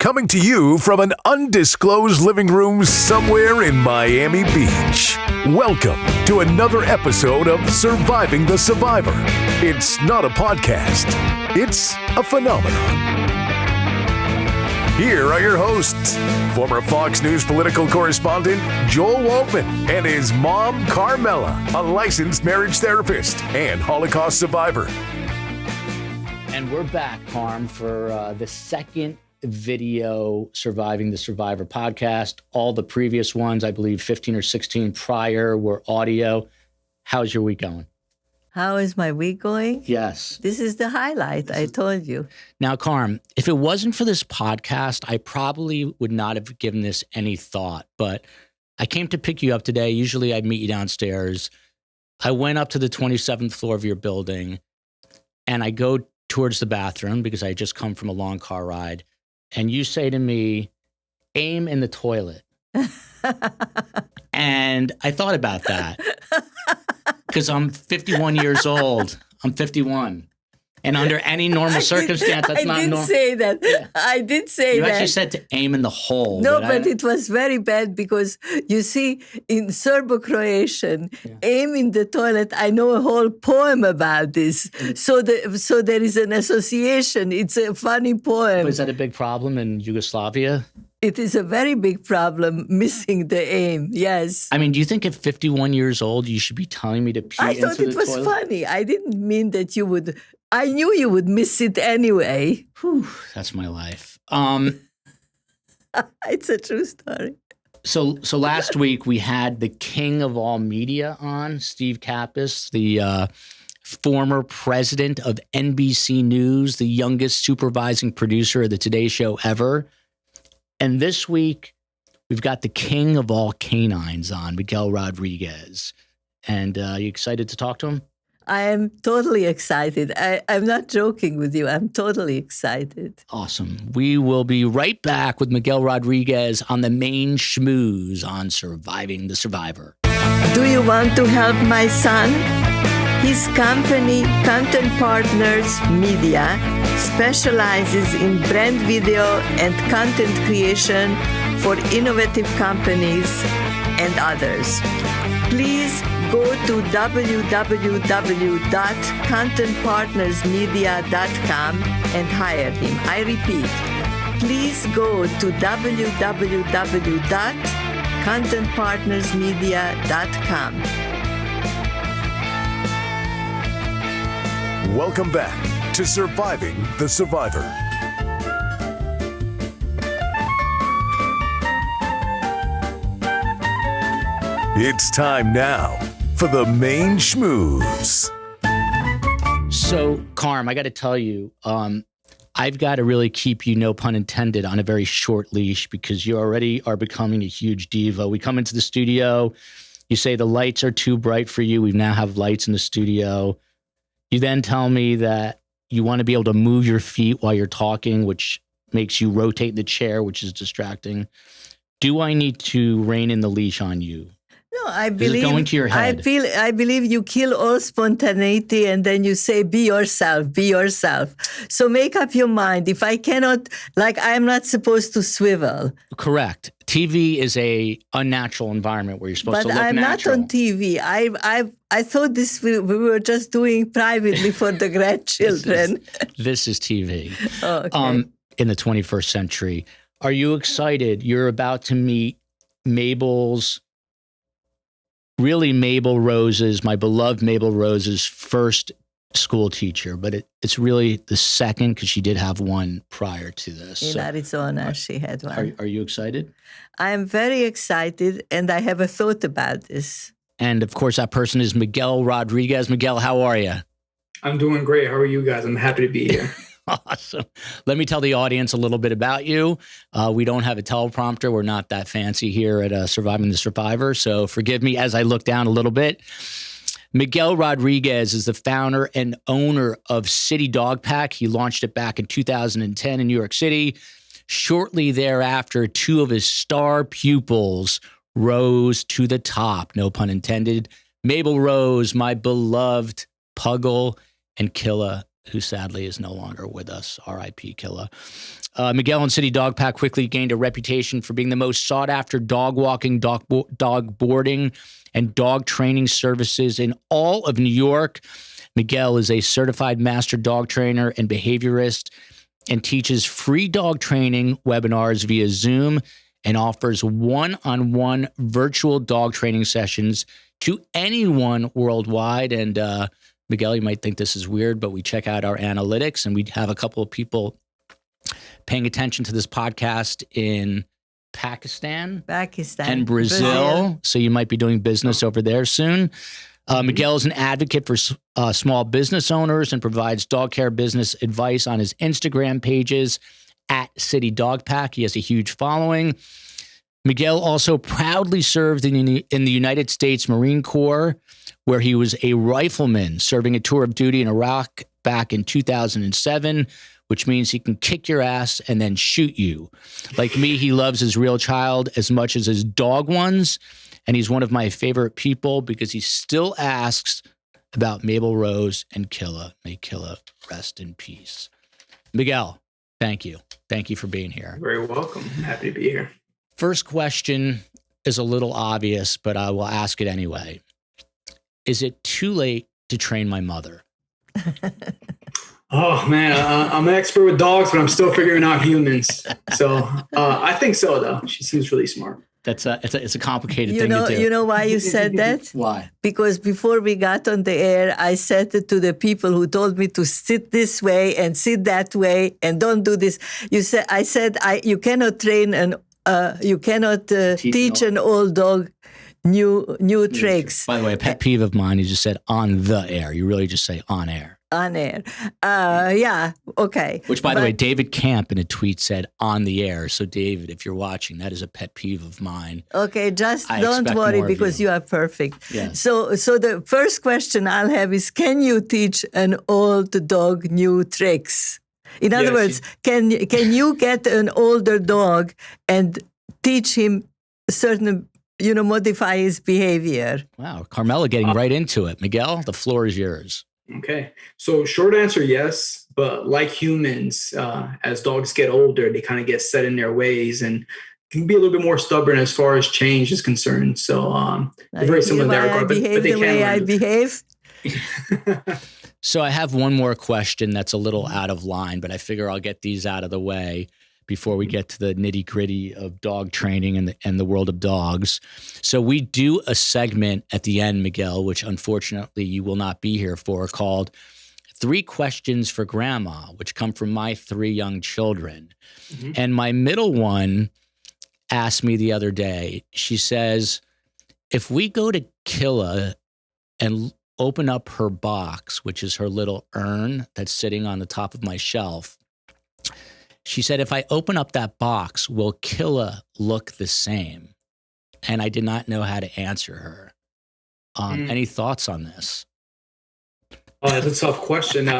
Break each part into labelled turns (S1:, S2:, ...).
S1: Coming to you from an undisclosed living room somewhere in Miami Beach. Welcome to another episode of Surviving the Survivor. It's not a podcast, it's a phenomenon. Here are your hosts, former Fox News political correspondent Joel Waldman and his mom, Karmela, a licensed marriage therapist and Holocaust survivor.
S2: And we're back, Karm, for the second video Surviving the Survivor podcast. All the previous ones, I believe 15 or 16 prior, were audio. How's your week going?
S3: How is my week going?
S2: Yes.
S3: This is the highlight, I told you.
S2: Now, Karm, if it wasn't for this podcast, I probably would not have given this any thought. But I came to pick you up today. Usually I'd meet you downstairs. I went up to the 27th floor of your building, and I go towards the bathroom because I had just come from a long car ride. And you say to me, aim in the toilet. And I thought about that because I'm 51 years old. I'm 51. And under any normal circumstance, that's not normal.
S3: I did say that. Yeah. I did say
S2: you
S3: that.
S2: You actually said to aim in the hole.
S3: No, but it was very bad because, you see, in Serbo-Croatian, aim in the toilet, I know a whole poem about this. So there is an association. It's a funny poem.
S2: But is that a big problem in Yugoslavia?
S3: It is a very big problem, missing the aim, yes.
S2: I mean, do you think at 51 years old, you should be telling me to pee into the toilet?
S3: I thought it was funny. I didn't mean that you would. I knew you would miss it anyway.
S2: Whew, that's my life.
S3: It's a true story.
S2: So last week we had the king of all media on, Steve Kappas, the former president of NBC News, the youngest supervising producer of the Today Show ever. And this week we've got the king of all canines on, Miguel Rodriguez. And you excited to talk to him?
S3: I am totally excited. I'm not joking with you. I'm totally excited.
S2: Awesome. We will be right back with Miguel Rodriguez on the main schmooze on Surviving the Survivor.
S3: Do you want to help my son? His company, Content Partners Media, specializes in brand video and content creation for innovative companies and others. Please go to www.contentpartnersmedia.com and hire him. I repeat, please go to www.contentpartnersmedia.com.
S1: Welcome back to Surviving the Survivor. It's time now for the main schmooze.
S2: So, Karm, I got to tell you, I've got to really keep you, no pun intended, on a very short leash because you already are becoming a huge diva. We come into the studio, you say the lights are too bright for you. We now have lights in the studio. You then tell me that you want to be able to move your feet while you're talking, which makes you rotate the chair, which is distracting. Do I need to rein in the leash on you?
S3: No, I believe.
S2: Is it going to your head?
S3: I believe you kill all spontaneity and then you say, be yourself, be yourself. So make up your mind. If I cannot, I'm not supposed to swivel.
S2: Correct. TV is a unnatural environment where you're supposed to look natural.
S3: But I'm not on TV. I thought this we were just doing privately for the grandchildren.
S2: This is TV.
S3: Oh, okay.
S2: In the 21st century. Are you excited? You're about to meet Mabel Rose's, my beloved Mabel Rose's first school teacher, but it's really the second because she did have one prior to this.
S3: In Arizona, she had one.
S2: Are you excited?
S3: I am very excited, and I have a thought about this.
S2: And of course, that person is Miguel Rodriguez. Miguel, how are you?
S4: I'm doing great. How are you guys? I'm happy to be here.
S2: Awesome. Let me tell the audience a little bit about you. We don't have a teleprompter. We're not that fancy here at Surviving the Survivor. So forgive me as I look down a little bit. Miguel Rodriguez is the founder and owner of City Dog Pack. He launched it back in 2010 in New York City. Shortly thereafter, two of his star pupils rose to the top, no pun intended. Mabel Rose, my beloved Puggle, and Killa who sadly is no longer with us. R.I.P. Killa. Miguel and City Dog Pack quickly gained a reputation for being the most sought-after dog walking, dog boarding, and dog training services in all of New York. Miguel is a certified master dog trainer and behaviorist and teaches free dog training webinars via Zoom and offers one-on-one virtual dog training sessions to anyone worldwide. And Miguel, you might think this is weird, but we check out our analytics and we have a couple of people paying attention to this podcast in Pakistan and Brazil. So you might be doing business over there soon. Miguel is an advocate for small business owners and provides dog care business advice on his Instagram pages at City Dog Pack. He has a huge following. Miguel also proudly served in the United States Marine Corps, where he was a rifleman serving a tour of duty in Iraq back in 2007, which means he can kick your ass and then shoot you. Like me, he loves his real child as much as his dog ones, and he's one of my favorite people because he still asks about Mabel, Rose, and Killa. May Killa rest in peace. Miguel, thank you. Thank you for being here.
S4: You're very welcome. Happy to be here.
S2: First question is a little obvious, but I will ask it anyway. Is it too late to train my mother?
S4: Oh, man, I'm an expert with dogs, but I'm still figuring out humans. So I think so, though. She seems really smart.
S2: It's a complicated thing to do.
S3: You know why you said that?
S2: Why?
S3: Because before we got on the air, I said it to the people who told me to sit this way and sit that way and don't do this. I said you cannot train you cannot teach an old dog new tricks.
S2: By the way, a pet peeve of mine, you just said on the air. You really just say on air.
S3: On air. Yeah, okay.
S2: Which, by the way, David Camp in a tweet said on the air. So, David, if you're watching, that is a pet peeve of mine.
S3: Okay, just don't worry because you are perfect. Yeah. So the first question I'll have is, can you teach an old dog new tricks? In other words, can you get an older dog and teach him certain, modify his behavior?
S2: Wow, Karmela getting right into it. Miguel, the floor is yours.
S4: Okay. So short answer, yes. But like humans, as dogs get older, they kind of get set in their ways and can be a little bit more stubborn as far as change is concerned. So they're very similar in that regard, but they
S3: the way I behave.
S2: So I have one more question that's a little out of line, but I figure I'll get these out of the way before we get to the nitty-gritty of dog training and the world of dogs. So we do a segment at the end, Miguel, which unfortunately you will not be here for, called 3 Questions for Grandma, which come from my 3 young children. Mm-hmm. And my middle one asked me the other day, she says, if we go to Killa and open up her box, which is her little urn that's sitting on the top of my shelf, she said, if I open up that box, will Killa look the same? And I did not know how to answer her. Any thoughts on this?
S4: Oh, that's a tough question.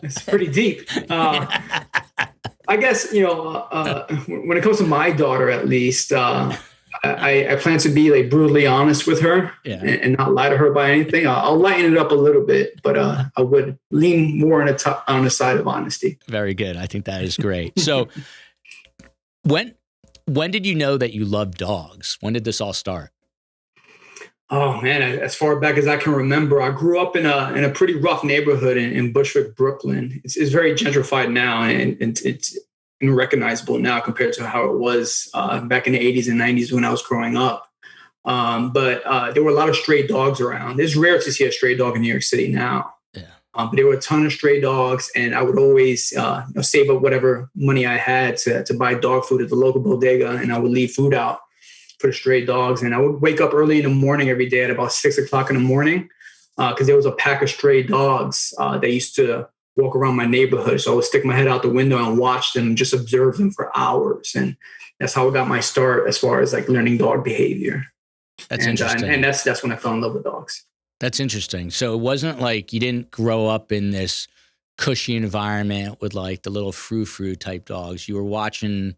S4: It's pretty deep. I guess, when it comes to my daughter, at least, I plan to be like brutally honest with her and not lie to her about anything. I'll lighten it up a little bit, but I would lean more on the side of honesty.
S2: Very good. I think that is great. So when did you know that you loved dogs? When did this all start?
S4: Oh man, as far back as I can remember, I grew up in a pretty rough neighborhood in Bushwick, Brooklyn. It's very gentrified now, and it's unrecognizable now compared to how it was back in the 80s and 90s when I was growing up. But there were a lot of stray dogs around. It's rare to see a stray dog in New York City now. Yeah. But there were a ton of stray dogs, and I would always save up whatever money I had to buy dog food at the local bodega, and I would leave food out for the stray dogs. And I would wake up early in the morning every day at about 6 o'clock in the morning because there was a pack of stray dogs that used to walk around my neighborhood. So I would stick my head out the window and watch them, just observe them for hours. And that's how I got my start as far as like learning dog behavior.
S2: That's interesting.
S4: And that's when I fell in love with dogs.
S2: That's interesting. So it wasn't like you didn't grow up in this cushy environment with like the little frou-frou type dogs. You were watching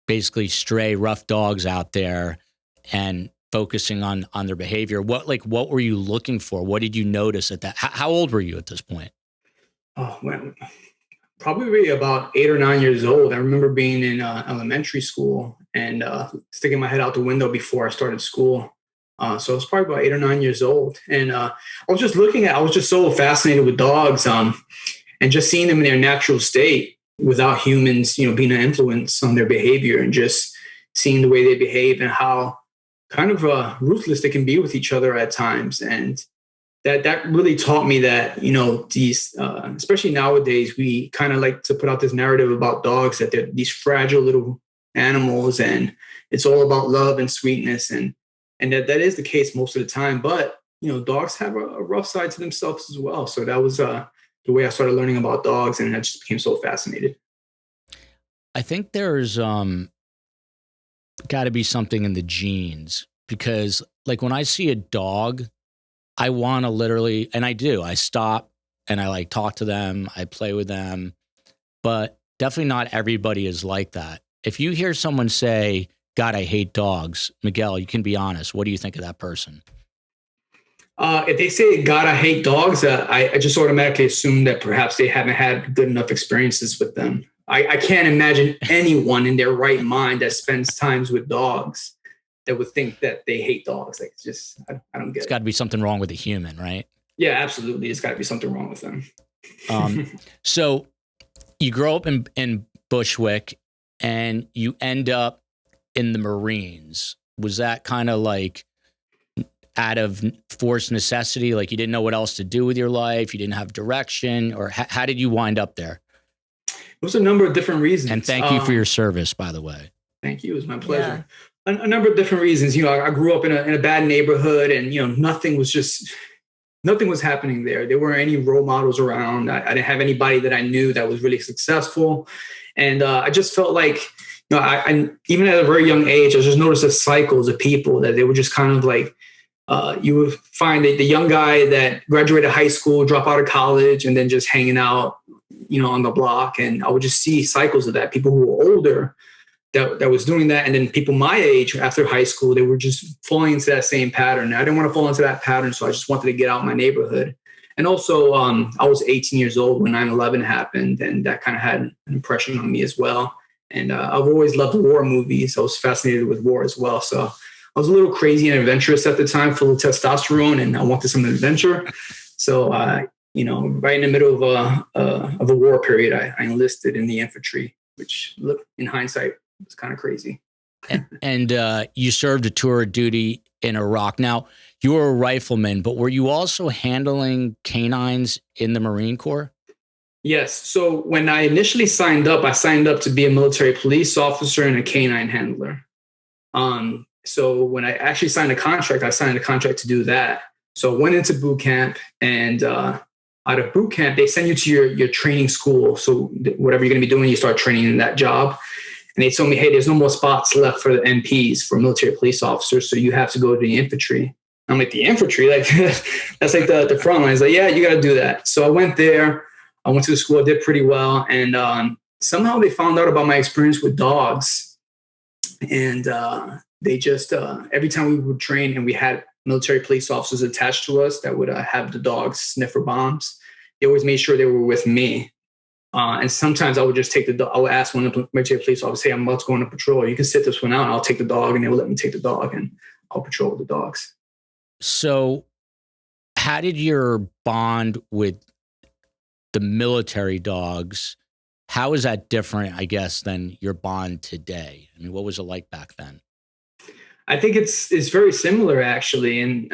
S2: basically stray rough dogs out there and focusing on their behavior. What were you looking for? What did you notice at that? How old were you at this point?
S4: Oh, well, probably about 8 or 9 years old. I remember being in elementary school and sticking my head out the window before I started school. So I was probably about 8 or 9 years old. And I was just so fascinated with dogs and just seeing them in their natural state without humans, being an influence on their behavior, and just seeing the way they behave and how kind of ruthless they can be with each other at times. And that really taught me that, these, especially nowadays, we kind of like to put out this narrative about dogs, that they're these fragile little animals and it's all about love and sweetness. And that is the case most of the time. But, dogs have a rough side to themselves as well. So that was the way I started learning about dogs, and I just became so fascinated.
S2: I think there's got to be something in the genes, because like when I see a dog, I want to literally, and I do, I stop and I like talk to them, I play with them, but definitely not everybody is like that. If you hear someone say, God, I hate dogs, Miguel, you can be honest. What do you think of that person?
S4: If they say, God, I hate dogs, I just automatically assume that perhaps they haven't had good enough experiences with them. I can't imagine anyone in their right mind that spends times with dogs that would think that they hate dogs. Like, it's just, I don't get it.
S2: It's got to be something wrong with the human, right?
S4: Yeah, absolutely. It's got to be something wrong with them.
S2: So you grow up in Bushwick and you end up in the Marines. Was that kind of like out of forced necessity? Like you didn't know what else to do with your life? You didn't have direction? Or how did you wind up there?
S4: It was a number of different reasons.
S2: And thank you for your service, by the way.
S4: Thank you. It was my pleasure. Yeah. A number of different reasons. I grew up in a bad neighborhood, and nothing was happening there. There weren't any role models around. I didn't have anybody that I knew that was really successful, and I just felt like I even at a very young age, I just noticed the cycles of people that they were just kind of like you would find the young guy that graduated high school, drop out of college, and then just hanging out, on the block, and I would just see cycles of that. People who were older that was doing that. And then people my age after high school, they were just falling into that same pattern. I didn't want to fall into that pattern. So I just wanted to get out of my neighborhood. And also I was 18 years old when 9/11 happened, and that kind of had an impression on me as well. And I've always loved war movies. I was fascinated with war as well. So I was a little crazy and adventurous at the time, full of testosterone, and I wanted some adventure. So, right in the middle of a war period, I enlisted in the infantry, which in hindsight, it's kind of crazy.
S2: And you served a tour of duty in Iraq. Now, you were a rifleman, but were you also handling canines in the Marine Corps?
S4: Yes. So when I initially signed up, I signed up to be a military police officer and a canine handler. So when I actually signed a contract, I signed a contract to do that. So I went into boot camp, and out of boot camp, they send you to your training school. So whatever you're going to be doing, you start training in that job. And they told me, hey, there's no more spots left for the MPs, for military police officers. So you have to go to the infantry. I'm like, the infantry? Like that's like the front line. He's like, yeah, you got to do that. So I went there. I went to the school. I did pretty well. And somehow they found out about my experience with dogs. And they just, every time we would train and we had military police officers attached to us that would have the dogs sniff for bombs, they always made sure they were with me. And sometimes I would just take the dog. I would ask one of the military police officers, hey, I'm about to go on a patrol. You can sit this one out and I'll take the dog. And they would let me take the dog and I'll patrol with the dogs.
S2: So how did your bond with the military dogs, how is that different, I guess, than your bond today? I mean, what was it like back then?
S4: I think it's very similar, actually. And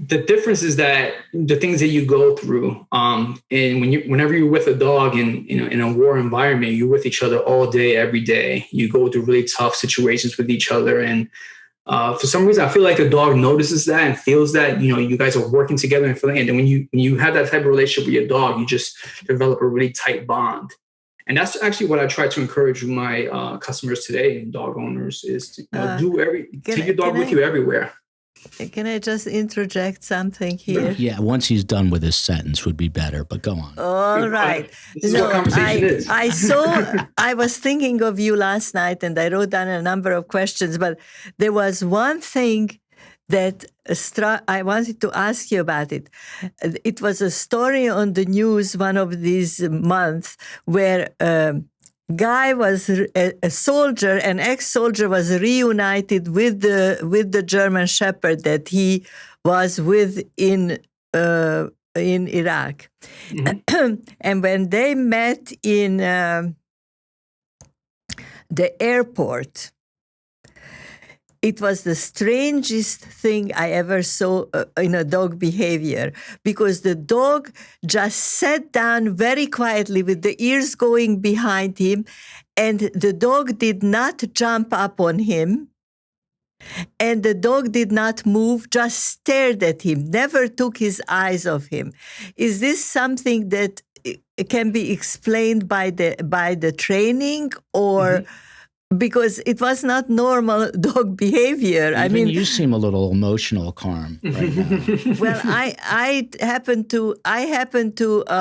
S4: the difference is that the things that you go through, and whenever you're with a dog in a war environment, you're with each other all day, every day. You go through really tough situations with each other, and for some reason, I feel like a dog notices that and feels that you guys are working together and feeling it. And when you have that type of relationship with your dog, you just develop a really tight bond. And that's actually what I try to encourage my customers today, dog owners, is to take your dog with you everywhere.
S3: Can I just interject something here?
S2: Yeah, once he's done with his sentence would be better, but go on.
S3: All right.
S4: This is what conversation is.
S3: I was thinking of you last night, and I wrote down a number of questions, but there was one thing that I wanted to ask you about it. It was a story on the news one of these months where guy was a soldier, an ex-soldier was reunited with the German Shepherd that he was with in Iraq. Mm-hmm. And when they met in the airport, it was the strangest thing I ever saw in a dog behavior, because the dog just sat down very quietly with the ears going behind him, and the dog did not jump up on him, and the dog did not move, just stared at him, never took his eyes off him. Is this something that can be explained by the training, or... Mm-hmm. Because it was not normal dog behavior.
S2: I mean, you seem a little emotional, Karm, right now.
S3: Well, I happen to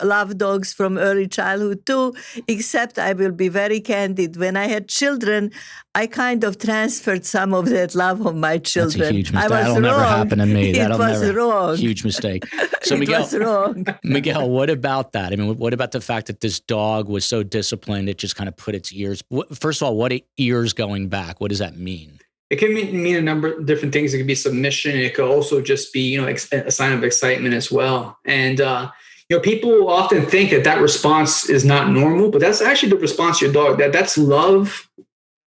S3: love dogs from early childhood too. Except I will be very candid. When I had children, I kind of transferred some of that love on my children.
S2: That's a huge mistake. That'll never happen to me.
S3: It was wrong.
S2: Huge mistake. So
S3: it was wrong.
S2: Miguel, what about that? I mean, what about the fact that this dog was so disciplined, it just kind of put its ears... First of all, what are ears going back? What does that mean?
S4: It can mean a number of different things. It could be submission. It could also just be, a sign of excitement as well. And, people often think that response is not normal, but that's actually the response to your dog. That's love,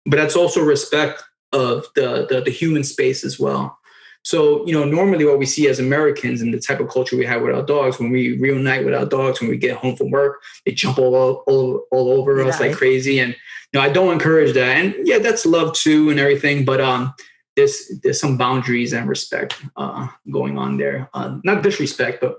S4: but that's also respect of the human space as well. So, normally what we see as Americans and the type of culture we have with our dogs, when we reunite with our dogs, when we get home from work, they jump all over us like crazy. And, I don't encourage that. And yeah, that's love too and everything. But there's some boundaries and respect going on there. Not disrespect, but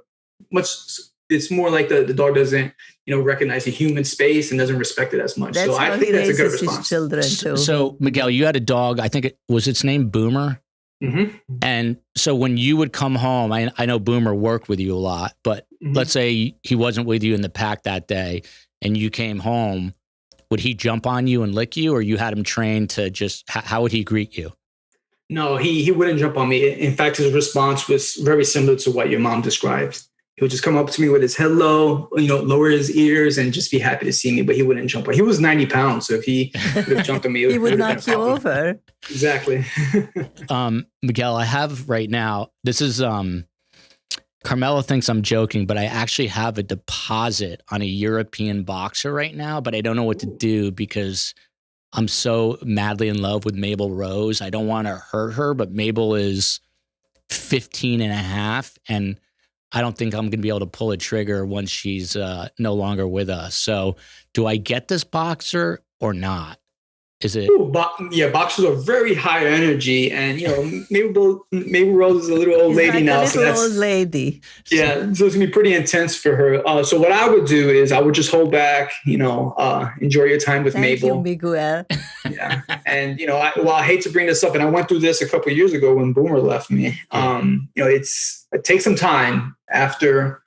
S4: it's more like the dog doesn't, recognize the human space and doesn't respect it as much.
S3: That's
S4: so I think that's a good response.
S3: Children too.
S2: So Miguel, you had a dog. I think its name Boomer.
S4: Mm-hmm.
S2: And so when you would come home, I know Boomer worked with you a lot, but let's say he wasn't with you in the pack that day and you came home, would he jump on you and lick you, or you had him trained to just, how would he greet you?
S4: No, he wouldn't jump on me. In fact, his response was very similar to what your mom described. He would just come up to me with his head low, lower his ears and just be happy to see me, but he wouldn't jump on. He was 90 pounds. So if he would have jumped on me,
S3: he would knock you over.
S4: Exactly.
S2: Miguel, I have right now, this is, Karmela thinks I'm joking, but I actually have a deposit on a European boxer right now, but I don't know what to do because I'm so madly in love with Mabel Rose. I don't want to hurt her, but Mabel is 15 and a half, and I don't think I'm going to be able to pull a trigger once she's no longer with us. So do I get this boxer or not? Is it?
S4: Ooh, boxers are very high energy, and Mabel Rose is a little old lady now.
S3: Old lady.
S4: Yeah, so it's gonna be pretty intense for her. So what I would do is I would just hold back. Enjoy your time with Mabel.
S3: Thank you, Miguel.
S4: Yeah, and I hate to bring this up, and I went through this a couple of years ago when Boomer left me. It takes some time after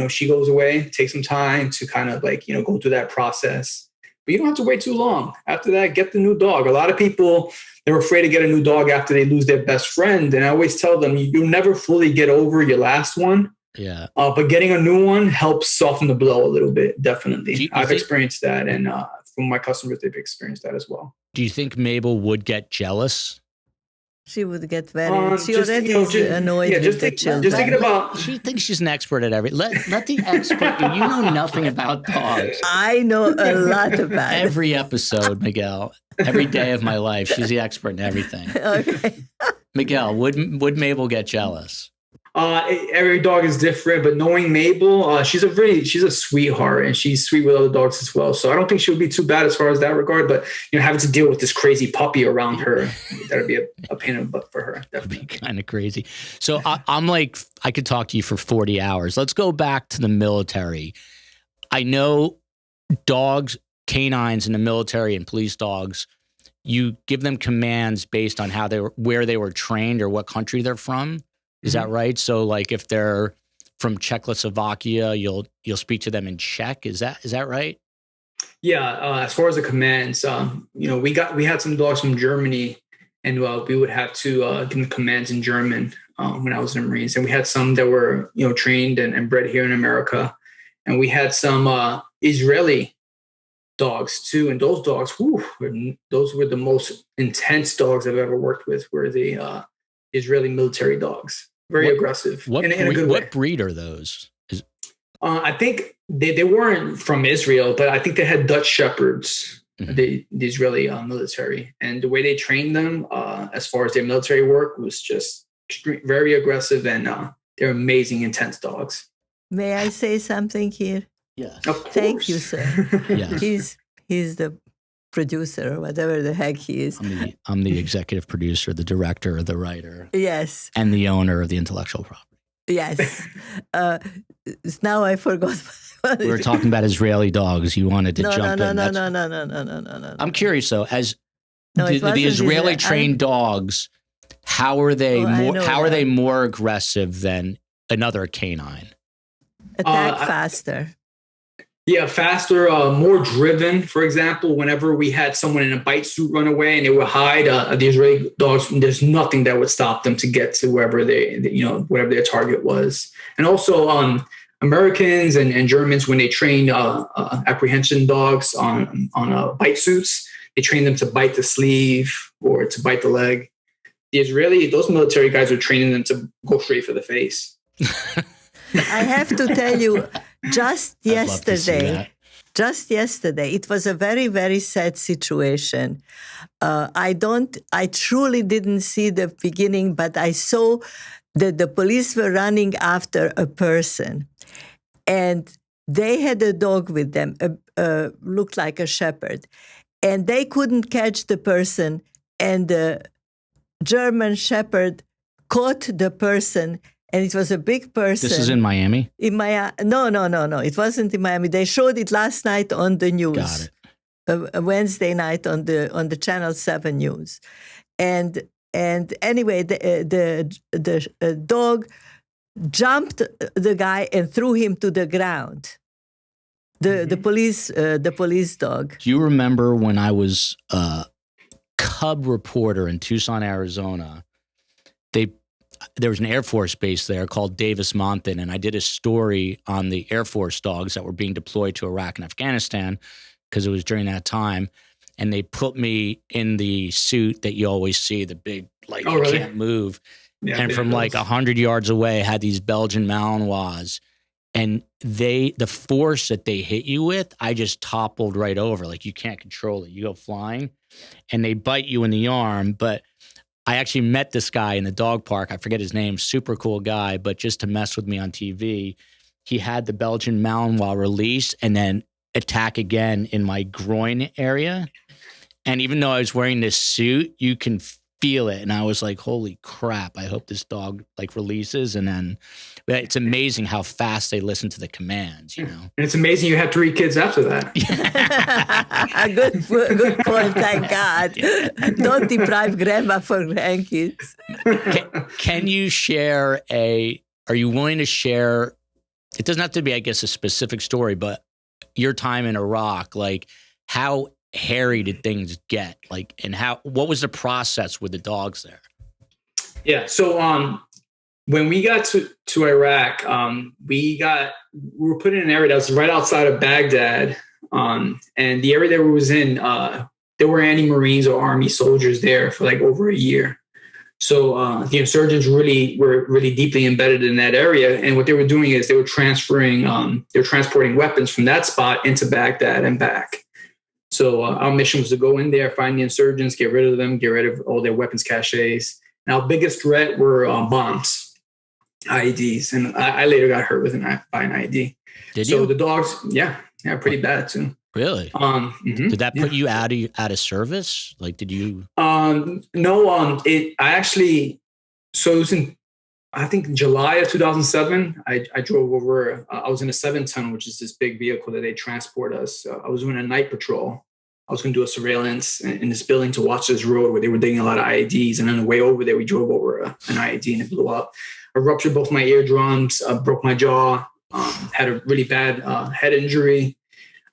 S4: she goes away. Take some time to kind of go through that process. But you don't have to wait too long. After that, get the new dog. A lot of people, they're afraid to get a new dog after they lose their best friend. And I always tell them, you'll never fully get over your last one.
S2: Yeah.
S4: But getting a new one helps soften the blow a little bit, definitely. I've experienced that. And from my customers, they've experienced that as well.
S2: Do you think Mabel would get jealous?
S3: She would get very. She already is annoyed with the children.
S4: Just thinking about.
S2: She thinks she's an expert at everything. Let the expert. You know nothing about dogs.
S3: I know a lot about
S2: every episode, Miguel. Every day of my life, she's the expert in everything.
S3: Okay.
S2: Miguel, would Mabel get jealous?
S4: Every dog is different, but knowing Mabel, she's a sweetheart, and she's sweet with other dogs as well. So I don't think she would be too bad as far as that regard. But having to deal with this crazy puppy around her, that'd be a pain in the butt for her.
S2: That'd be kind of crazy. So I'm like, I could talk to you for 40 hours. Let's go back to the military. I know dogs, canines in the military and police dogs, you give them commands based on where they were trained or what country they're from. Is that right? So like if they're from Czechoslovakia, you'll speak to them in Czech. Is that right?
S4: Yeah. As far as the commands, we had some dogs from Germany, And we would have to give them commands in German when I was in the Marines. And we had some that were, trained and bred here in America. And we had some Israeli dogs too. And those dogs, those were the most intense dogs I've ever worked with, were the Israeli military dogs. Very aggressive.
S2: What breed are those?
S4: I think they weren't from Israel, but I think they had Dutch Shepherds, the Israeli military. And the way they trained them, as far as their military work, was just very aggressive, and they're amazing, intense dogs.
S3: May I say something here?
S2: Yes.
S3: Thank you, sir.
S2: Yes.
S3: He's the producer, or whatever the heck he is.
S2: I'm the executive producer, the director, the writer.
S3: Yes.
S2: And the owner of the intellectual property.
S3: Yes. Now I forgot.
S2: We were talking about Israeli dogs. You wanted to jump in.
S3: No.
S2: I'm curious though, as the Israeli trained dogs, how are they are they more aggressive than another canine?
S3: Attack faster.
S4: Yeah, faster, more driven. For example, whenever we had someone in a bite suit run away and they would hide, the Israeli dogs, there's nothing that would stop them to get to wherever whatever their target was. And also, Americans and Germans, when they train apprehension dogs on bite suits, they train them to bite the sleeve or to bite the leg. Those military guys are training them to go straight for the face.
S3: I have to tell you, just yesterday, it was a very, very sad situation. I truly didn't see the beginning, but I saw that the police were running after a person, and they had a dog with them, looked like a shepherd, and they couldn't catch the person, and the German shepherd caught the person. And it was a big person.
S2: This is in Miami?
S3: No. It wasn't in Miami. They showed it last night on the news.
S2: Got it.
S3: Wednesday night on the Channel 7 news. And anyway, the dog jumped the guy and threw him to the ground. The police dog.
S2: Do you remember when I was a cub reporter in Tucson, Arizona? There was an Air Force base there called Davis-Monthan, and I did a story on the Air Force dogs that were being deployed to Iraq and Afghanistan because it was during that time. And they put me in the suit that you always see, the big, you can't move. Yeah, and from 100 yards away, had these Belgian Malinois. And the force that they hit you with, I just toppled right over. You can't control it. You go flying, and they bite you in the arm, but I actually met this guy in the dog park. I forget his name, super cool guy, but just to mess with me on TV, he had the Belgian Malinois release and then attack again in my groin area. And even though I was wearing this suit, you can feel it. And I was like, holy crap, I hope this dog releases. And then it's amazing how fast they listen to the commands, And
S4: it's amazing you had 3 kids after that.
S3: Good point, thank God. Yeah. Don't deprive grandma for grandkids.
S2: Can you share are you willing to share, it doesn't have to be, I guess, a specific story, but your time in Iraq, how hairy did things get? And what was the process with the dogs there?
S4: Yeah. So, when we got to Iraq, we were put in an area that was right outside of Baghdad. And the area that we was in, there were any Marines or Army soldiers there for over a year. So, the insurgents were really deeply embedded in that area. And what they were doing is they were transporting weapons from that spot into Baghdad and back. So our mission was to go in there, find the insurgents, get rid of them, get rid of all their weapons caches. And our biggest threat were bombs, IEDs. And I later got hurt by an IED.
S2: Did you?
S4: So the dogs, yeah, pretty bad too.
S2: Really? Did that put you out of service? Did you?
S4: No. It was in, I think, July of 2007. I drove over. I was in a 7-ton, which is this big vehicle that they transport us. I was doing a night patrol. I was going to do a surveillance in this building to watch this road where they were digging a lot of IEDs. And on the way over there, we drove over an IED and it blew up. I ruptured both my eardrums, broke my jaw, had a really bad head injury.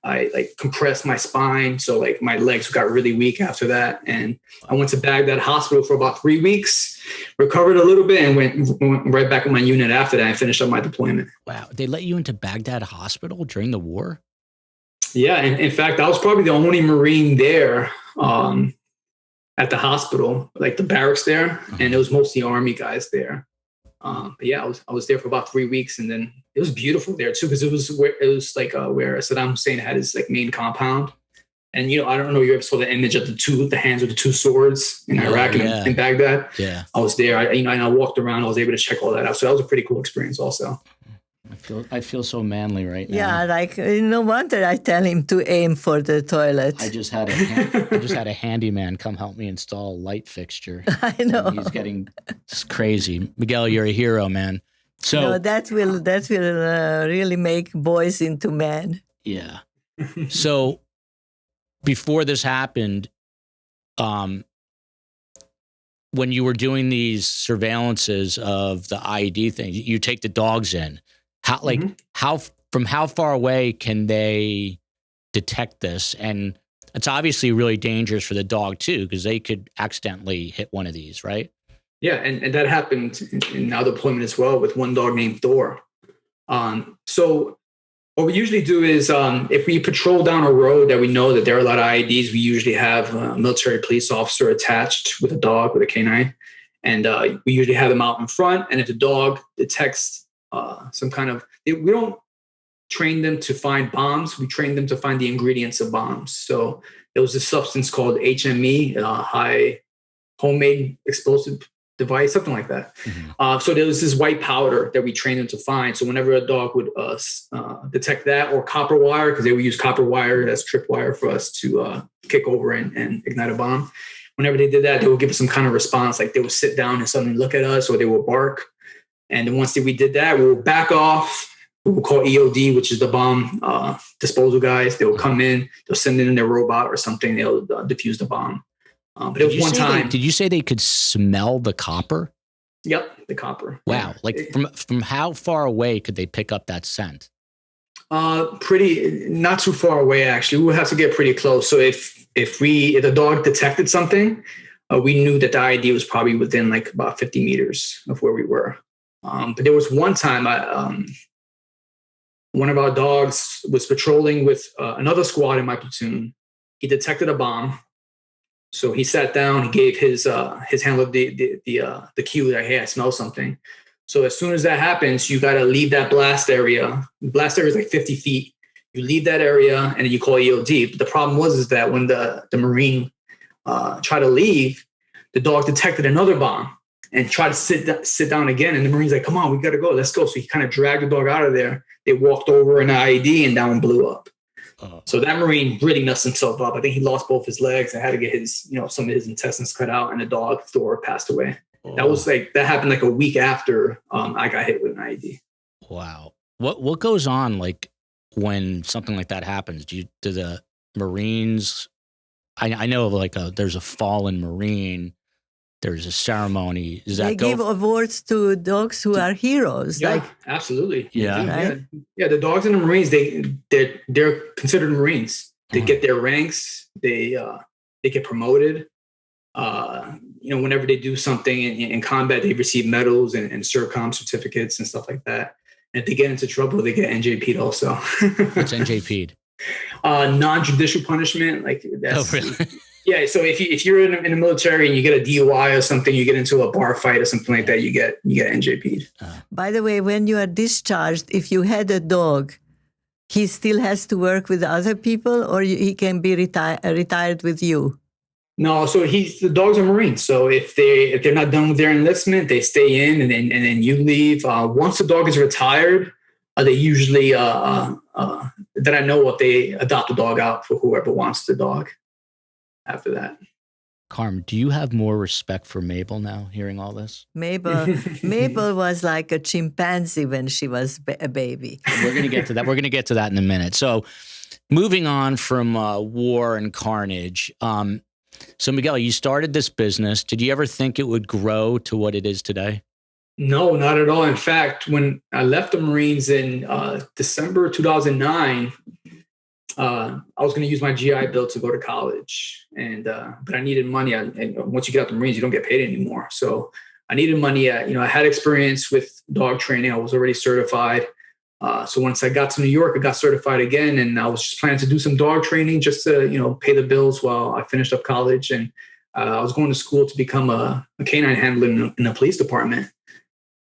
S4: I like compressed my spine. So like my legs got really weak after that. And I went to Baghdad Hospital for about 3 weeks, recovered a little bit, and went right back in my unit after that and finished up my deployment.
S2: Wow. They let you into Baghdad Hospital during the war?
S4: Yeah. And in fact, I was probably the only Marine there at the hospital, like the barracks there. And it was mostly Army guys there. But yeah, I was there for about 3 weeks, and then it was beautiful there too, because it was like where Saddam Hussein had his like main compound. And I don't know if you ever saw the image of the hands with the two swords in Iraq and in Baghdad. Yeah, I was there. And I walked around. I was able to check all that out. So that was a pretty cool experience, also.
S2: I feel so manly right now.
S3: Yeah, like no wonder I tell him to aim for the toilet.
S2: I just had a handyman come help me install a light fixture.
S3: I know.
S2: It's crazy. Miguel, you're a hero, man. So
S3: no, that will really make boys into men.
S2: Yeah. So before this happened, when you were doing these surveillances of the IED thing, you take the dogs in. How far away can they detect this? And it's obviously really dangerous for the dog too, because they could accidentally hit one of these, right?
S4: Yeah, and that happened in our deployment as well with one dog named Thor. So what we usually do is if we patrol down a road that we know that there are a lot of IEDs, we usually have a military police officer attached with a dog, with a canine. And we usually have them out in front. And if the dog detects some kind of, we don't train them to find bombs. We train them to find the ingredients of bombs. So there was a substance called HME, high homemade explosive device, something like that. Mm-hmm. So there was this white powder that we trained them to find. So whenever a dog would detect that, or copper wire, because they would use copper wire as tripwire for us to kick over and ignite a bomb. Whenever they did that, they would give us some kind of response, like they would sit down and suddenly look at us, or they would bark. And then once we did that, we would back off. We would call EOD, which is the bomb disposal guys. They will come in, they'll send in their robot or something, they'll defuse the bomb. But it was one time.
S2: Did you say they could smell the copper?
S4: Yep, the copper.
S2: Wow. Like from how far away could they pick up that scent?
S4: Not too far away, actually. We would have to get pretty close. So if the dog detected something, we knew that the IED was probably within like about 50 meters of where we were. But there was one time one of our dogs was patrolling with another squad in my platoon. He detected a bomb. So he sat down, he gave his handler the cue that, hey, I smell something. So as soon as that happens, you got to leave that blast area. The blast area is like 50 feet. You leave that area and then you call EOD. But the problem is that when the Marine tried to leave, the dog detected another bomb and tried to sit down again. And the Marine's like, come on, we got to go. Let's go. So he kind of dragged the dog out of there. They walked over an IED and that one blew up. So that Marine really messed himself up. I think he lost both his legs and had to get his, some of his intestines cut out, and the dog Thor passed away. That happened like a week after I got hit with an IED.
S2: Wow. What goes on like when something like that happens? Do the Marines, I know of like there's a fallen Marine, there's a ceremony. They
S3: give awards to dogs who are heroes.
S4: Yeah, absolutely.
S2: Yeah.
S3: Right?
S4: Yeah. The dogs and the Marines, they're considered Marines. They get their ranks. They get promoted. Whenever they do something in combat, they receive medals and CERCOM certificates and stuff like that. And if they get into trouble, they get NJP'd also.
S2: What's NJP'd?
S4: Non-judicial punishment. Like that's,
S2: oh, really?
S4: Yeah. So if you're in the military and you get a DUI or something, you get into a bar fight or something like that, you get NJP'd.
S3: By the way, when you are discharged, if you had a dog, he still has to work with other people, or he can be retired with you?
S4: No, so the dogs are Marines. So if they're not done with their enlistment, they stay in, and then you leave. Once the dog is retired, they usually that I know of, they adopt the dog out for whoever wants the dog. After that,
S2: Karm, do you have more respect for Mabel now? Hearing all this,
S3: Mabel was like a chimpanzee when she was a baby.
S2: We're going to get to that. We're going to get to that in a minute. So, moving on from war and carnage. So, Miguel, you started this business. Did you ever think it would grow to what it is today?
S4: No, not at all. In fact, when I left the Marines in December 2009, I was going to use my GI Bill to go to college, but I needed money. And once you get out the Marines, you don't get paid anymore. So I needed money. I had experience with dog training. I was already certified. So once I got to New York, I got certified again, and I was just planning to do some dog training just to, pay the bills while I finished up college. And I was going to school to become a canine handler in the police department.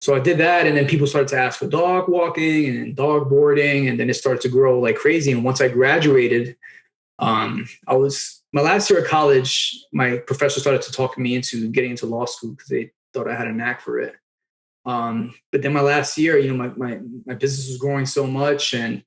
S4: So I did that, and then people started to ask for dog walking and dog boarding, and then it started to grow like crazy. And once I graduated, my last year of college, my professor started to talk me into getting into law school because they thought I had a knack for it. But then my last year, my business was growing so much, and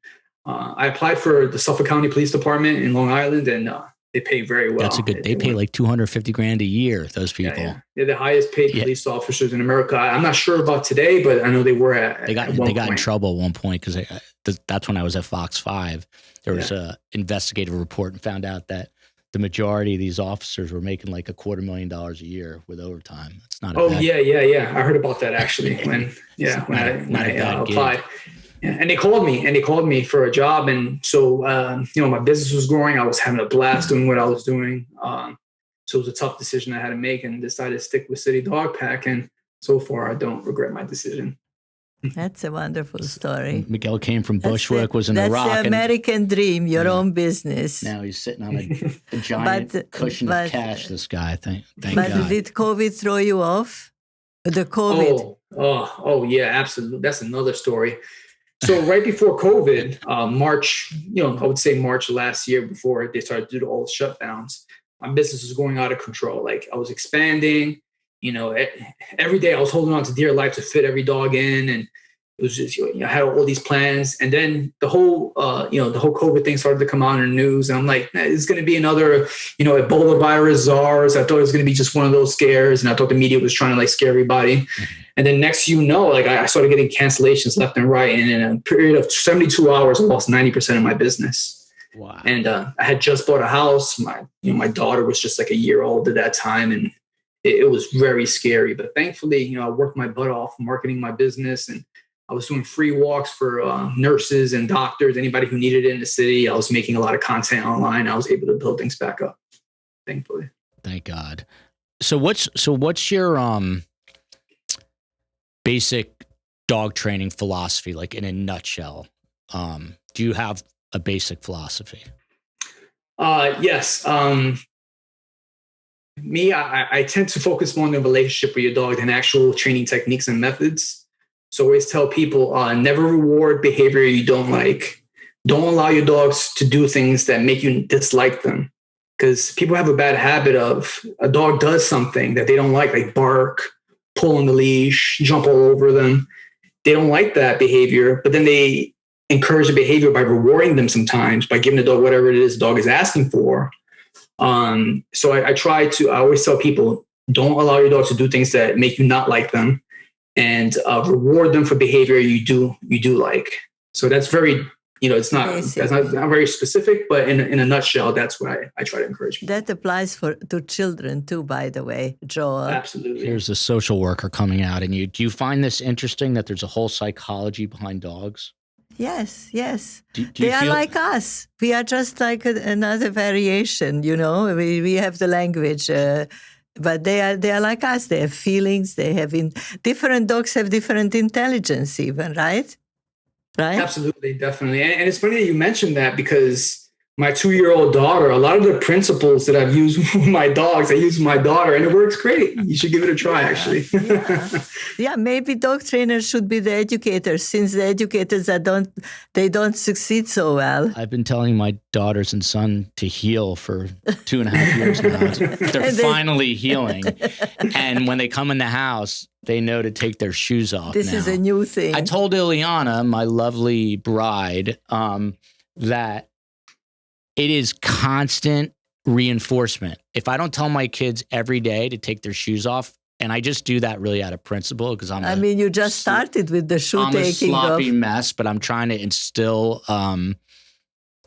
S4: I applied for the Suffolk County Police Department in Long Island, and they pay very well.
S2: That's a good. They pay like $250,000 a year. Those people.
S4: Yeah. They're the highest paid police officers in America. I'm not sure about today, but I know they were at. They got
S2: in trouble at one point because that's when I was at Fox 5. There was a investigative report and found out that the majority of these officers were making like $250,000 a year with overtime. It's not.
S4: Yeah. I heard about that actually when I applied. Yeah. And they called me for a job. And so, my business was growing. I was having a blast doing what I was doing. So it was a tough decision I had to make, and decided to stick with City Dog Pack. And so far, I don't regret my decision.
S3: That's a wonderful story.
S2: Miguel came from Bushwick, was in Iraq.
S3: That's the American dream, your own business.
S2: Now he's sitting on a giant cushion of cash, this guy. Thank God.
S3: Did COVID throw you off? The COVID?
S4: Oh, yeah, absolutely. That's another story. So right before COVID, March, I would say March last year, before they started to do all the shutdowns, my business was going out of control. Like I was expanding, every day I was holding on to dear life to fit every dog in. And it was just, I had all these plans. And then the whole COVID thing started to come out in the news. And I'm like, it's going to be another, Ebola virus, SARS. I thought it was going to be just one of those scares. And I thought the media was trying to like scare everybody. And then next, I started getting cancellations left and right. And in a period of 72 hours, I lost 90% of my business.
S2: Wow.
S4: And I had just bought a house. My daughter was just like a year old at that time. And it was very scary. But thankfully, I worked my butt off marketing my business. And I was doing free walks for nurses and doctors, anybody who needed it in the city. I was making a lot of content online. I was able to build things back up, thankfully.
S2: Thank God. So what's your basic dog training philosophy, like in a nutshell? Do you have a basic philosophy?
S4: Yes. I tend to focus more on the relationship with your dog than actual training techniques and methods. So I always tell people, never reward behavior you don't like. Don't allow your dogs to do things that make you dislike them. Because people have a bad habit of a dog does something that they don't like bark, pull on the leash, jump all over them. They don't like that behavior, but then they encourage the behavior by rewarding them sometimes, by giving the dog whatever it is the dog is asking for. So I always tell people, don't allow your dog to do things that make you not like them, and reward them for behavior you do like. So that's very, that's not very specific, but in a nutshell, that's what I try to encourage people.
S3: That applies to children too, by the way, Joel.
S4: Absolutely.
S2: Here's a social worker coming out in you. Do you find this interesting that there's a whole psychology behind dogs?
S3: Yes.
S2: Do
S3: they are like us. We are just like another variation, We have the language, but they are like us. They have feelings. They have different dogs have different intelligence, even, right? Right.
S4: Absolutely, definitely, and it's funny that you mentioned that, because my 2-year-old daughter, a lot of the principles that I've used with my dogs, I use with my daughter, and it works great. You should give it a try, actually.
S3: Yeah, maybe dog trainers should be the educators, since the educators they don't succeed so well.
S2: I've been telling my daughters and son to heel for 2.5 years now. They're finally healing. And when they come in the house, they know to take their shoes off.
S3: This is a new thing.
S2: I told Ileana, my lovely bride, that it is constant reinforcement. If I don't tell my kids every day to take their shoes off, and I just do that really out of principle, because
S3: you just started with the shoe taking off.
S2: I'm a sloppy mess, but I'm trying to instill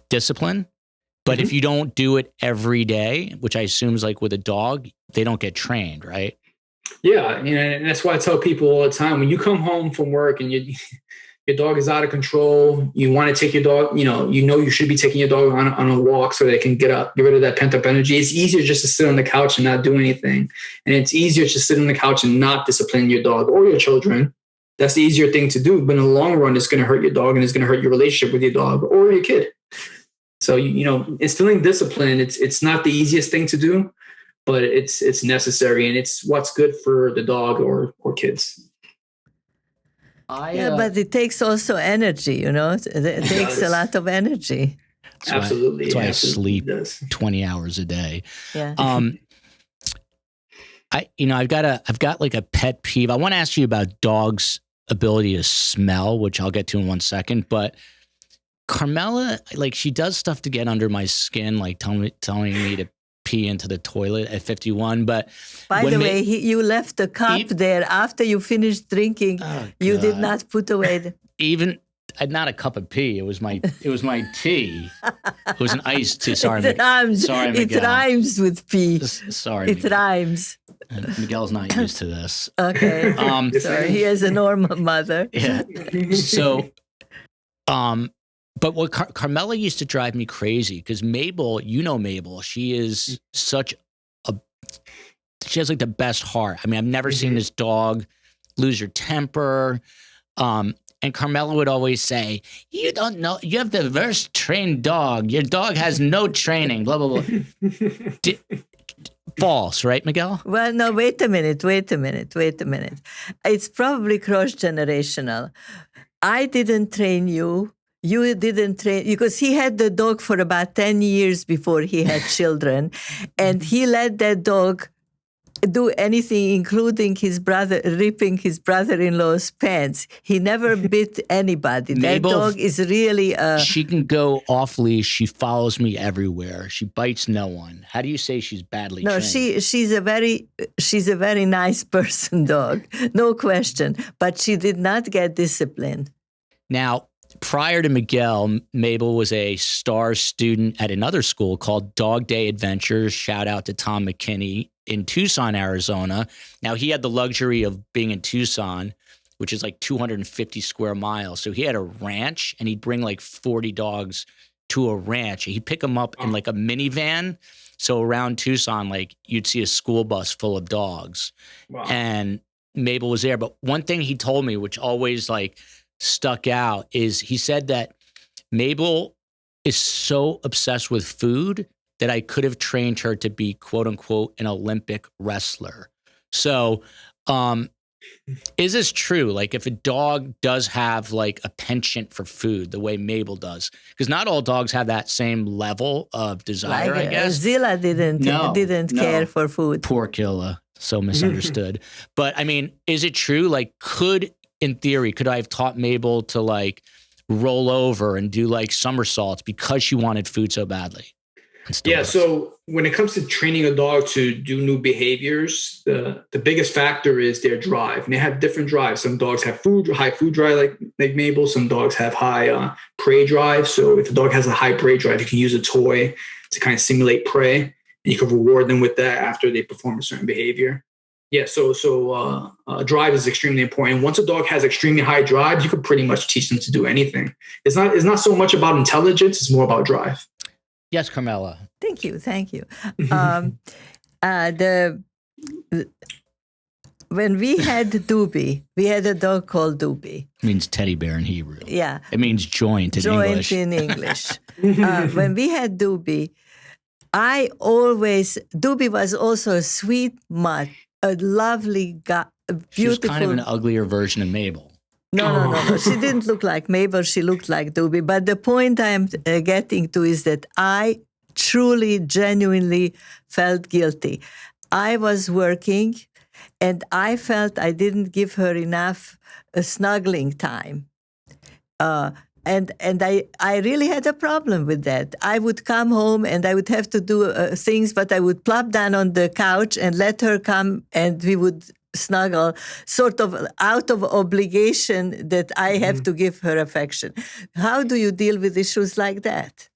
S2: discipline. But if you don't do it every day, which I assume is like with a dog, they don't get trained, right?
S4: Yeah, and that's why I tell people all the time, when you come home from work and your dog is out of control. You want to take your dog, you should be taking your dog on a walk so they can get rid of that pent up energy. It's easier just to sit on the couch and not do anything. And it's easier to sit on the couch and not discipline your dog or your children. That's the easier thing to do. But in the long run, it's going to hurt your dog and it's going to hurt your relationship with your dog or your kid. So, instilling discipline, it's not the easiest thing to do, but it's necessary and it's what's good for the dog or kids.
S3: But it takes also energy, It takes a lot of energy.
S4: Absolutely.
S2: That's why I sleep 20 hours a day.
S3: Yeah.
S2: I've got like a pet peeve. I want to ask you about dogs' ability to smell, which I'll get to in 1 second. But Karmela, like, she does stuff to get under my skin, like telling me to pee into the toilet at 51. But
S3: by the way, you left the cup there after you finished drinking.
S2: Oh,
S3: you did not put away
S2: not a cup of pee. It was my tea. It was an iced tea. Sorry,
S3: It rhymes.
S2: Sorry, Miguel.
S3: It rhymes with pee.
S2: Sorry,
S3: it rhymes.
S2: Miguel's not used to this.
S3: Okay. Sorry, he has a normal mother.
S2: Yeah. So, but what Karmela used to drive me crazy, because Mabel, Mabel, she is she has like the best heart. I mean, I've never seen this dog lose her temper. And Karmela would always say, "You don't know, you have the worst trained dog. Your dog has no training, blah, blah, blah." False, right, Miguel?
S3: Well, no, wait a minute. It's probably cross-generational. I didn't train you. You didn't train, because he had the dog for about 10 years before he had children. And he let that dog do anything, including ripping his brother-in-law's pants. He never bit anybody.
S2: Mabel,
S3: that dog is really
S2: she can go off leash. She follows me everywhere. She bites no one. How do you say she's badly trained?
S3: No, she's a very nice person dog, no question. But she did not get disciplined.
S2: Now, prior to Miguel, Mabel was a star student at another school called Dog Day Adventures. Shout out to Tom McKinney in Tucson, Arizona. Now, he had the luxury of being in Tucson, which is like 250 square miles. So he had a ranch, and he'd bring like 40 dogs to a ranch. He'd pick them up in like a minivan. So around Tucson, like, you'd see a school bus full of dogs. Wow. And Mabel was there. But one thing he told me, which always like stuck out, is he said that Mabel is so obsessed with food that I could have trained her to be, quote unquote, an Olympic wrestler. So is this true? Like, if a dog does have like a penchant for food the way Mabel does, because not all dogs have that same level of desire, I guess.
S3: Zilla didn't care for food.
S2: Poor Killa, so misunderstood. But I mean, is it true? Like, in theory, could I have taught Mabel to like roll over and do like somersaults because she wanted food so badly?
S4: Yeah. So when it comes to training a dog to do new behaviors, the biggest factor is their drive. And they have different drives. Some dogs have high food drive, like Mabel. Some dogs have high prey drive. So if a dog has a high prey drive, you can use a toy to kind of simulate prey, and you can reward them with that after they perform a certain behavior. Yeah. So drive is extremely important. Once a dog has extremely high drive, you can pretty much teach them to do anything. It's not so much about intelligence. It's more about drive.
S2: Yes, Karmela.
S3: Thank you. When we had Dubi, we had a dog called Dubi.
S2: It means teddy bear in Hebrew.
S3: Yeah.
S2: It means joint in English.
S3: Joint in English. When we had Dubi, Dubi was also a sweet mutt, a lovely guy, beautiful.
S2: She was kind of an uglier version of Mabel.
S3: No. She didn't look like Mabel. She looked like Dubi. But the point I'm getting to is that I truly, genuinely felt guilty. I was working, and I felt I didn't give her enough snuggling time. And I really had a problem with that. I would come home, and I would have to do things, but I would plop down on the couch and let her come, and we would snuggle, sort of out of obligation that I have to give her affection. How do you deal with issues like that?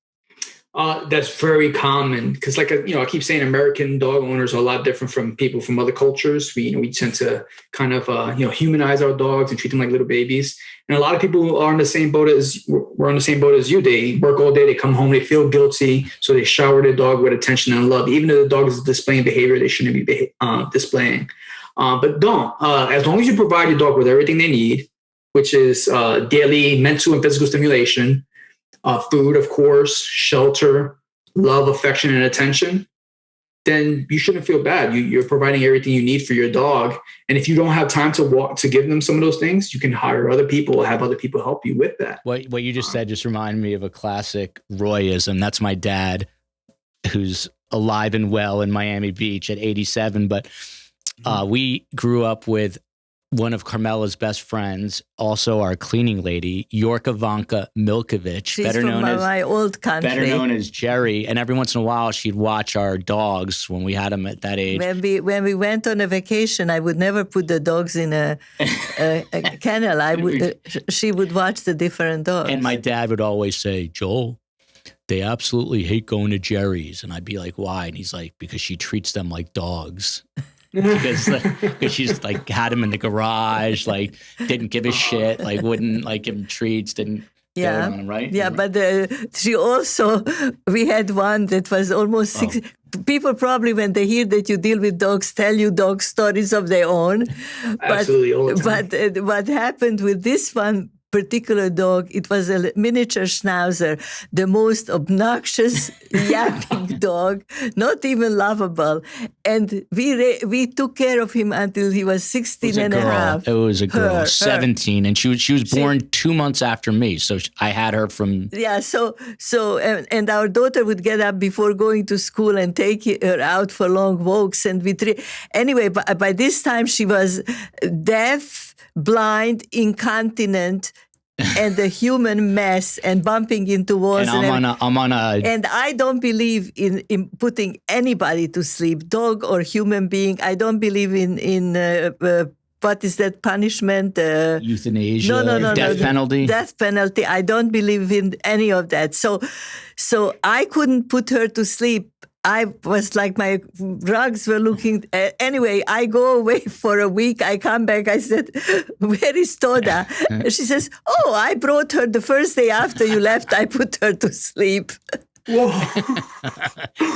S4: That's very common because, like, I keep saying American dog owners are a lot different from people from other cultures. We tend to kind of, humanize our dogs and treat them like little babies. And a lot of people are in the same boat as we're on the same boat as you. They work all day, they come home, they feel guilty. So they shower their dog with attention and love, even though the dog is displaying behavior they shouldn't be displaying. But don't, as long as you provide your dog with everything they need, which is daily mental and physical stimulation, food, of course, shelter, love, affection, and attention, then you shouldn't feel bad. You're providing everything you need for your dog. And if you don't have time to give them some of those things, you can hire other people or have other people help you with that.
S2: What you just said just reminded me of a classic Royism. That's my dad, who's alive and well in Miami Beach at 87. But we grew up with one of Karmela's best friends, also our cleaning lady, York Ivanka Milkovich,
S3: She's better known as my old country,
S2: better known as Jerry. And every once in a while, she'd watch our dogs when we had them at that age.
S3: When we went on a vacation, I would never put the dogs in a kennel. She would watch the different dogs.
S2: And my dad would always say, Joel, they absolutely hate going to Jerry's. And I'd be like, why? And he's like, because she treats them like dogs. because she's like had him in the garage, like didn't give a shit, like wouldn't like give him treats, didn't go on him, right?
S3: Yeah, but she also, we had one that was almost 6. People probably, when they hear that you deal with dogs, tell you dog stories of their own.
S4: Absolutely, all the time.
S3: But what happened with this one particular dog, it was a miniature schnauzer, the most obnoxious, yapping dog, not even lovable. And we took care of him until he was 16 and a half.
S2: It was a girl, 17, and she was born 2 months after me. So I had her from...
S3: Yeah, so and our daughter would get up before going to school and take her out for long walks. And anyway, by this time she was deaf, blind, incontinent, and a human mess, and bumping into walls.
S2: And
S3: and I don't believe in putting anybody to sleep, dog or human being. I don't believe in what is that punishment?
S2: Euthanasia?
S3: No.
S2: Death penalty?
S3: Death penalty. I don't believe in any of that. So I couldn't put her to sleep. I was like, my rugs were looking. Anyway, I go away for a week. I come back. I said, where is Toda? She says, oh, I brought her the first day after you left. I put her to sleep.
S4: Whoa.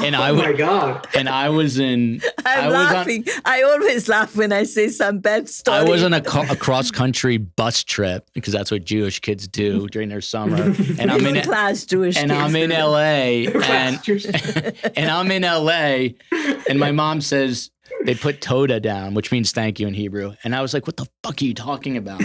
S2: My
S4: God.
S2: And I was in...
S3: I'm laughing. I always laugh when I say some bad story.
S2: I was on a cross-country bus trip, because that's what Jewish kids do during their summer. And I'm in
S3: class Jewish
S2: and
S3: kids.
S2: I'm in LA, and I'm in LA, and my mom says they put Toda down, which means thank you in Hebrew. And I was like, what the fuck are you talking about?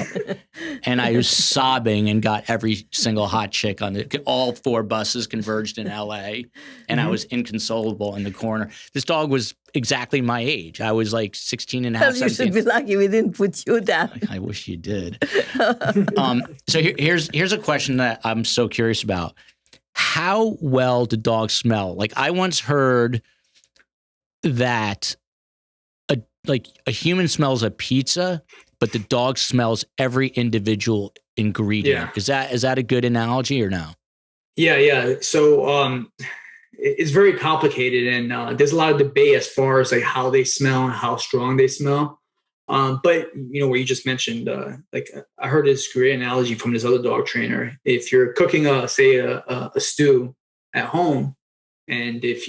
S2: And I was sobbing and got every single hot chick on all 4 buses converged in LA. And I was inconsolable in the corner. This dog was exactly my age. I was like 16 and a half, 17.
S3: You should be lucky we didn't put you down.
S2: I wish you did. So here's a question that I'm so curious about. How well do dogs smell? Like, I once heard that a human smells a pizza, but the dog smells every individual ingredient.
S4: Yeah.
S2: Is that a good analogy or no?
S4: Yeah. So it's very complicated, and there's a lot of debate as far as like how they smell and how strong they smell. But where you just mentioned, I heard this great analogy from this other dog trainer. If you're cooking a stew at home, and if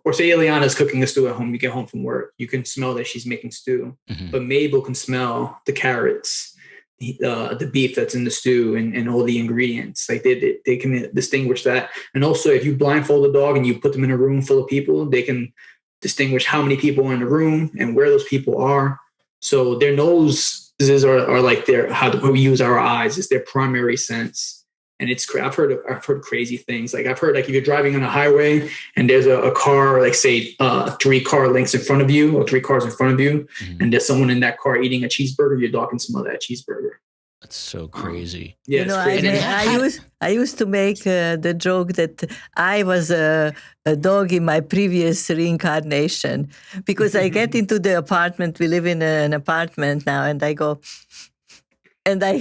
S4: or say Ileana's cooking a stew at home, you get home from work, you can smell that she's making stew. Mm-hmm. But Mabel can smell the carrots, the beef that's in the stew, and all the ingredients. Like they can distinguish that. And also, if you blindfold a dog and you put them in a room full of people, they can distinguish how many people are in the room and where those people are. So their noses are like how we use our eyes. It's their primary sense. And I've heard crazy things. Like I've heard, like, if you're driving on a highway and there's a car, like say 3 car lengths in front of you or 3 cars in front of you, mm-hmm. and there's someone in that car eating a cheeseburger, your dog can smell that cheeseburger.
S2: That's so crazy.
S4: Yeah, it's crazy.
S3: I used to make the joke that I was a dog in my previous reincarnation, because I get into the apartment. We live in an apartment now, and I go, and I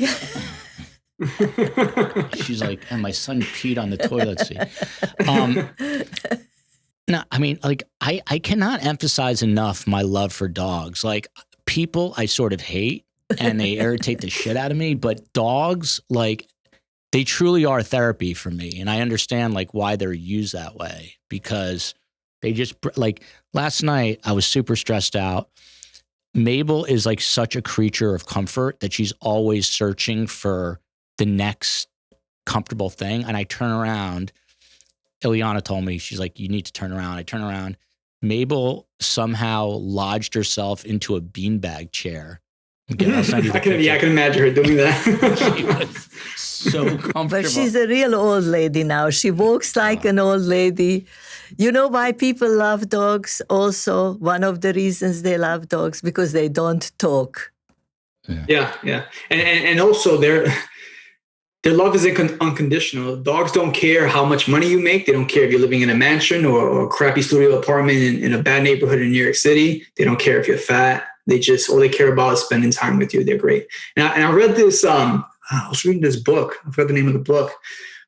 S2: She's like, and my son peed on the toilet seat. No, I mean, like, I cannot emphasize enough my love for dogs. Like, people I sort of hate and they irritate the shit out of me, but dogs, like, they truly are therapy for me. And I understand, like, why they're used that way, because they just, like, last night I was super stressed out. Mabel is like such a creature of comfort that she's always searching for the next comfortable thing. And I turn around, Ileana told me, she's like, you need to turn around. I turn around. Mabel somehow lodged herself into a beanbag chair. Again,
S4: I can imagine her doing that.
S2: She was so comfortable.
S3: But she's a real old lady now. She walks like an old lady. You know why people love dogs also? One of the reasons they love dogs, because they don't talk.
S4: Yeah. And also their love is unconditional. Dogs don't care how much money you make. They don't care if you're living in a mansion or a crappy studio apartment in a bad neighborhood in New York City. They don't care if you're fat. They just, all they care about is spending time with you. They're great. And I read this, I was reading this book. I forgot the name of the book.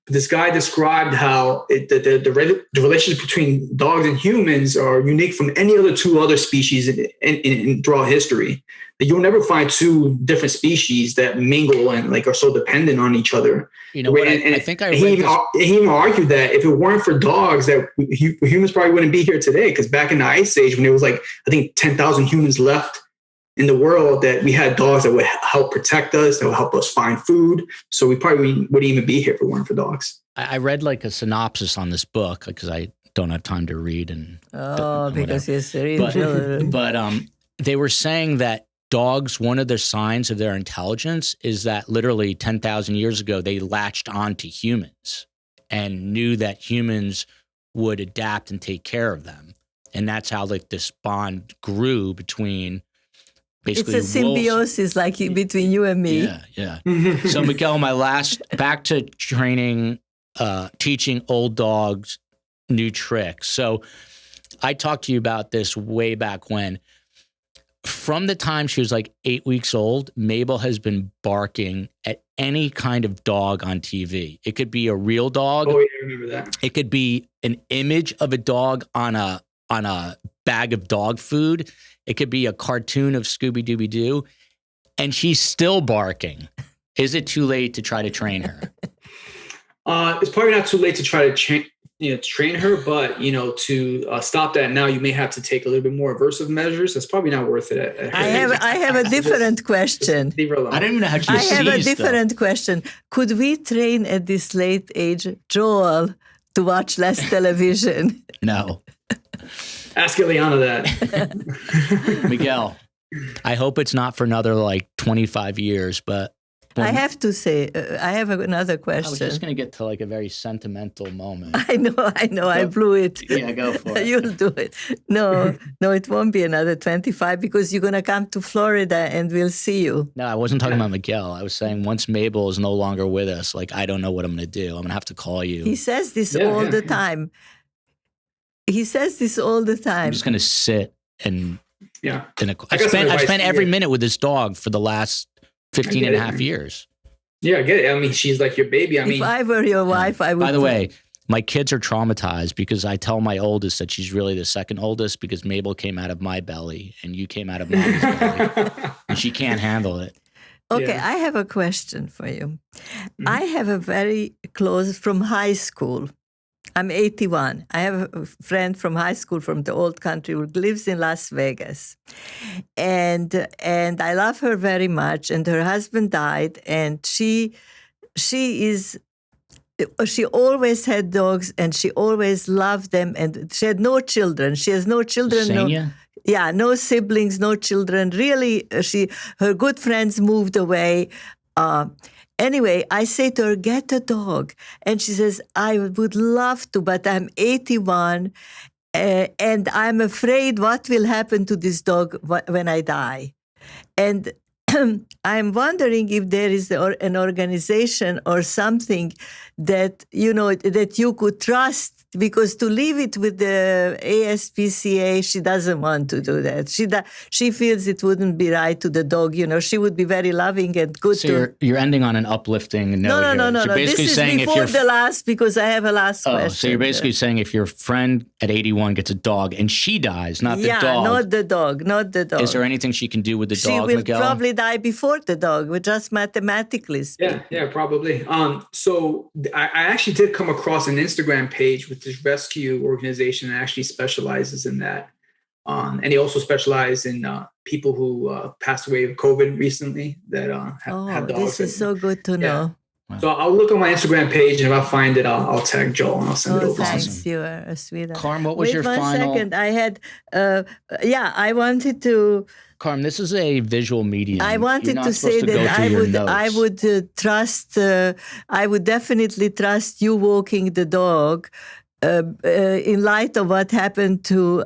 S4: But this guy described how the relationship between dogs and humans are unique from any other two other species in throughout history. That you'll never find two different species that mingle and like are so dependent on each other.
S2: You know what? I think I read
S4: he even argued that if it weren't for dogs, that humans probably wouldn't be here today. Because back in the Ice Age, when there was like, I think 10,000 humans left in the world, that we had dogs that would help protect us, that would help us find food. So we probably wouldn't even be here if it weren't for dogs.
S2: I read like a synopsis on this book because I don't have time to read.
S3: Because it's real.
S2: But they were saying that dogs, one of the signs of their intelligence is that literally 10,000 years ago, they latched on to humans and knew that humans would adapt and take care of them. And that's how like this bond grew between basically
S3: it's a symbiosis like between you and me.
S2: Yeah. So Miguel, back to training, teaching old dogs new tricks. So I talked to you about this way back when. From the time she was like 8 weeks old, Mabel has been barking at any kind of dog on TV. It could be a real dog.
S4: Oh, yeah, I remember that.
S2: It could be an image of a dog on a bag of dog food. It could be a cartoon of Scooby-Dooby-Doo. And she's still barking. Is it too late to try to train her?
S4: It's probably not too late to try to train her, but to stop that now, you may have to take a little bit more aversive measures. That's probably not worth it.
S3: I have a different question.
S2: I don't even know how she
S3: I have a different question. Could we train at this late age Joel to watch less television?
S2: No.
S4: Ask Ileana that.
S2: Miguel, I hope it's not for another like 25 years, but
S3: I have to say, I have another question.
S2: I was just going to get to like a very sentimental moment.
S3: I know, I blew it.
S2: Yeah, go for it.
S3: You'll do it. No, it won't be another 25 because you're going to come to Florida and we'll see you.
S2: No, I wasn't talking about Miguel. I was saying once Mabel is no longer with us, like I don't know what I'm going to do. I'm going to have to call you.
S3: He says this all the time. He says this all the time.
S2: I'm just going to sit and I spent every minute with this dog for the last 15 and a half years.
S4: Yeah, I get it. I mean, she's like your baby.
S3: If I were your wife, I would.
S2: By the way, my kids are traumatized because I tell my oldest that she's really the second oldest because Mabel came out of my belly and you came out of Mommy's belly. And she can't handle it.
S3: Okay, I have a question for you. Mm-hmm. I have a very close from high school. I'm 81. I have a friend from high school from the old country who lives in Las Vegas. And I love her very much. And her husband died. And she always had dogs and she always loved them. And she had no children. She has no children. No siblings, no children. Really, her good friends moved away. Anyway, I say to her, get a dog. And she says, I would love to, but I'm 81 and I'm afraid what will happen to this dog when I die. And I'm wondering if there is an organization or something that, that you could trust because to leave it with the ASPCA, she doesn't want to do that. She feels it wouldn't be right to the dog. She would be very loving and good.
S2: So you're ending on an uplifting note.
S3: No.
S2: Basically
S3: this is
S2: saying
S3: before the last, because I have a last question.
S2: So you're basically saying if your friend at 81 gets a dog and she dies, not the dog.
S3: Yeah, not the dog.
S2: Is there anything she can do with the dog,
S3: She will
S2: Miguel?
S3: probably die before the dog, but just mathematically speaking.
S4: Yeah, probably. So I actually did come across an Instagram page with this rescue organization that actually specializes in that. And they also specialize in people who passed away of COVID recently that have dogs.
S3: This is so good to know.
S2: Wow.
S4: So I'll look on my Instagram page, and if I find it, I'll tag Joel and I'll send it over.
S3: Thanks,
S2: Awesome.
S3: you are a sweetheart.
S2: Karm, what was your
S3: one
S2: final?
S3: second. I had, I wanted to.
S2: Karm, this is a visual medium.
S3: I wanted to say that I would definitely trust you walking the dog in light of what happened to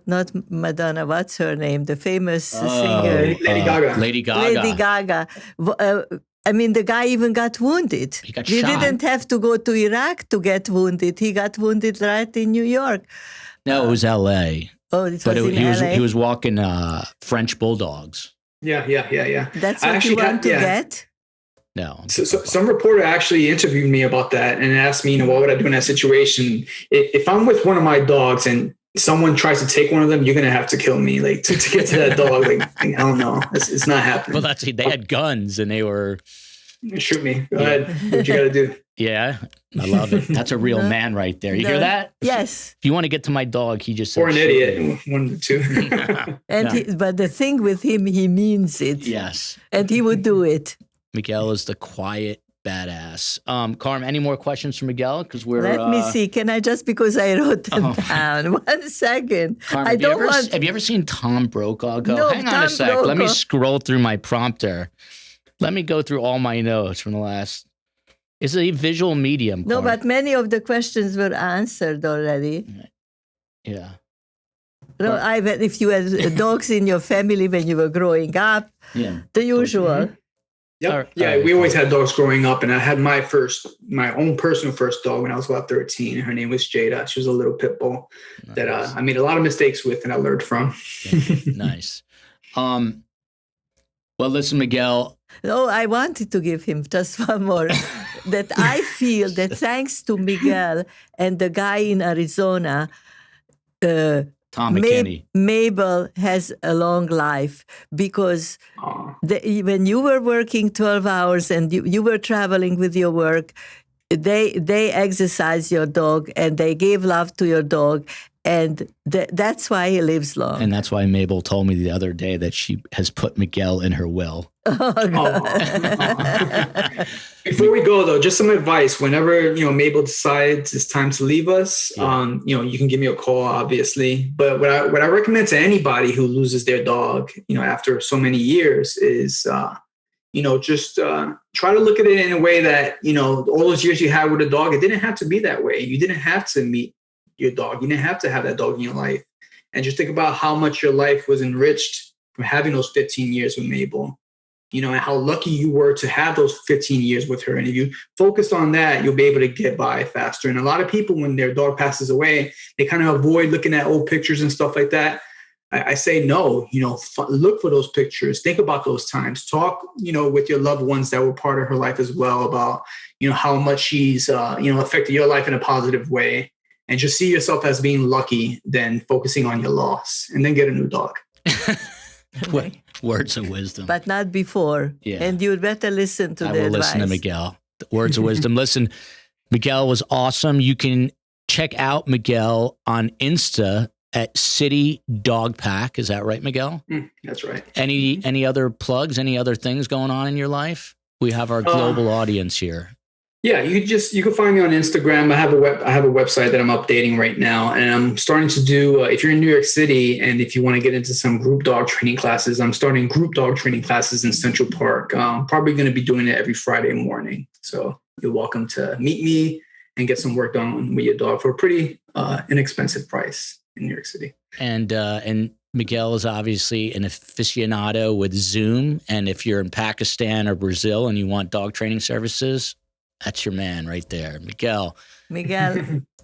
S3: not Madonna, what's her name? The famous singer.
S4: Lady Gaga.
S3: Lady Gaga. I mean, the guy even got wounded.
S2: He got
S3: He
S2: shot.
S3: didn't have to go to Iraq to get wounded. He got wounded right in New York.
S2: No, it was L.A.
S3: Oh, it was
S2: But
S3: in LA.
S2: he was walking French bulldogs.
S4: Yeah.
S3: That's what you want to get?
S2: No.
S4: So some reporter actually interviewed me about that and asked me, what would I do in that situation? If I'm with one of my dogs and someone tries to take one of them, you're going to have to kill me, to get to that dog. I don't know. It's not happening.
S2: Well, they had guns and they were...
S4: Shoot me. Go ahead. What you got to do?
S2: Yeah, I love it. That's a real man right there. You hear that?
S3: Yes.
S2: If you want to get to my dog, he just said,
S4: or an idiot. One of the two.
S3: But the thing with him, he means it.
S2: Yes.
S3: And he would do it.
S2: Miguel is the quiet badass. Karm, any more questions for Miguel? Because
S3: Let me see. Can I because I wrote them down? 1 second.
S2: Karm,
S3: I
S2: have you ever seen Tom Brokaw go?
S3: No,
S2: Hang on
S3: Tom
S2: a sec.
S3: Brokaw.
S2: Let me scroll through my prompter. Let me go through all my notes from the last. It's a visual medium.
S3: No,
S2: Karm.
S3: but many of the questions were answered already.
S2: Yeah.
S3: No, if you had dogs in your family when you were growing up, the usual.
S4: Yep. Yeah, we always had dogs growing up, and I had my own personal first dog when I was about 13. Her name was Jada. She was a little pit bull that I made a lot of mistakes with, and I learned from.
S2: Nice. Well, listen, Miguel.
S3: Oh, I wanted to give him just one more. That I feel that thanks to Miguel and the guy in Arizona,
S2: Tom McKinney.
S3: Mabel has a long life because when you were working 12 hours and you were traveling with your work, they exercise your dog and they gave love to your dog. And that's why he lives long.
S2: And that's why Mabel told me the other day that she has put Miguel in her will.
S4: Before we go, though, just some advice. Whenever Mabel decides it's time to leave us, you can give me a call, obviously. But what I recommend to anybody who loses their dog, after so many years, is just try to look at it in a way that all those years you had with a dog, it didn't have to be that way. You didn't have to meet your dog. You didn't have to have that dog in your life. And just think about how much your life was enriched from having those 15 years with Mabel, and how lucky you were to have those 15 years with her. And if you focus on that, you'll be able to get by faster. And a lot of people, when their dog passes away, they kind of avoid looking at old pictures and stuff like that. I say, no, look for those pictures. Think about those times. Talk, with your loved ones that were part of her life as well about, how much she's, affected your life in a positive way. And just see yourself as being lucky than focusing on your loss, and then get a new dog.
S2: Words of wisdom.
S3: But not before. Yeah. And you'd better listen to the advice.
S2: I will listen to Miguel. Words of wisdom. Listen, Miguel was awesome. You can check out Miguel on Insta at City Dog Pack. Is that right, Miguel?
S4: That's right.
S2: Any other plugs? Any other things going on in your life? We have our global audience here.
S4: Yeah, you can find me on Instagram. I have a website that I'm updating right now, and I'm starting to do. If you're in New York City and if you want to get into some group dog training classes, I'm starting group dog training classes in Central Park. I'm probably going to be doing it every Friday morning. So you're welcome to meet me and get some work done with your dog for a pretty inexpensive price in New York City.
S2: And Miguel is obviously an aficionado with Zoom. And if you're in Pakistan or Brazil and you want dog training services, That's your man right there, Miguel.
S3: Miguel.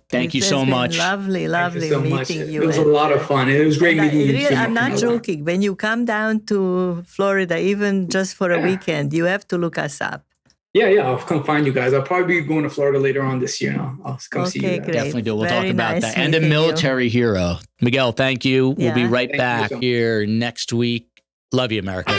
S2: Thank you
S3: It
S2: so
S3: has been
S2: much.
S3: Lovely
S4: so
S3: meeting
S4: much.
S3: you.
S4: It was a lot of fun. It was great meeting you.
S3: I'm not joking. When you come down to Florida, even just for a weekend, you have to look us up.
S4: Yeah. I'll come find you guys. I'll probably be going to Florida later on this year. And I'll come see you guys.
S3: Great.
S2: Definitely do. We'll
S3: Very
S2: talk about
S3: nice
S2: that. And a
S3: meeting
S2: military hero. Miguel, thank you. We'll be right
S4: Thank you
S2: back
S4: so much.
S2: here next week. Love you, America.